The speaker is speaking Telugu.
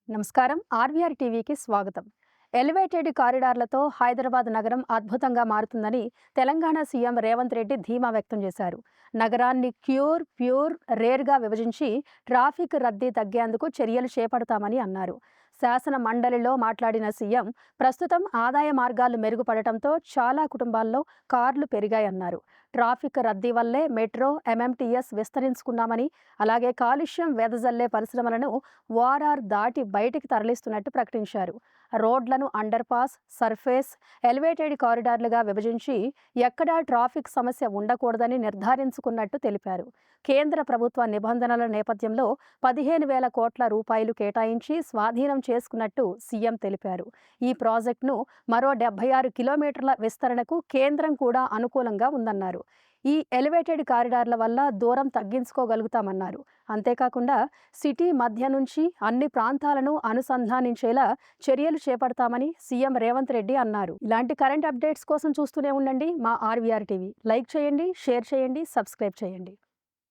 నమస్కారం. ఆర్వీఆర్ టీవీకి స్వాగతం. ఎలివేటెడ్ కారిడార్లతో హైదరాబాద్ నగరం అద్భుతంగా మారుతుందని తెలంగాణ సీఎం రేవంత్ రెడ్డి ధీమా వ్యక్తం చేశారు. నగరాన్ని ప్యూర్, రేర్గా విభజించి ట్రాఫిక్ రద్దీ తగ్గేందుకు చర్యలు చేపడతామని అన్నారు. శాసన మండలిలో మాట్లాడిన సీఎం ప్రస్తుతం ఆదాయ మార్గాలు మెరుగుపడటంతో చాలా కుటుంబాల్లో కార్లు పెరిగాయన్నారు. ట్రాఫిక్ రద్దీ వల్లే మెట్రో, ఎంఎంటీఎస్ విస్తరించుకున్నామని, అలాగే కాలుష్యం వెదజల్లే పరిశ్రమలను ఓఆర్ఆర్ దాటి బయటికి తరలిస్తున్నట్టు ప్రకటించారు. రోడ్లను అండర్ పాస్, సర్ఫేస్, ఎలివేటెడ్ కారిడార్లుగా విభజించి ఎక్కడా ట్రాఫిక్ సమస్య ఉండకూడదని నిర్ధారించుకున్నట్టు తెలిపారు. కేంద్ర ప్రభుత్వ నిబంధనల నేపథ్యంలో 15,000 కోట్ల రూపాయలు కేటాయించి స్వాధీనం చేసుకున్నట్టు సీఎం తెలిపారు. ఈ ప్రాజెక్టును మరో 76 కిలోమీటర్ల విస్తరణకు కేంద్రం కూడా అనుకూలంగా ఉందన్నారు. ఈ ఎలివేటెడ్ కారిడార్ల వల్ల దూరం తగ్గించుకోగలుగుతామన్నారు. అంతేకాకుండా సిటీ మధ్య నుంచి అన్ని ప్రాంతాలను అనుసంధానించేలా చర్యలు చేపడతామని సీఎం రేవంత్ రెడ్డి అన్నారు. ఇలాంటి కరెంట్ అప్డేట్స్ కోసం చూస్తూనే ఉండండి మా ఆర్వీఆర్ టీవీ. లైక్ చేయండి, షేర్ చేయండి, సబ్స్క్రైబ్ చేయండి.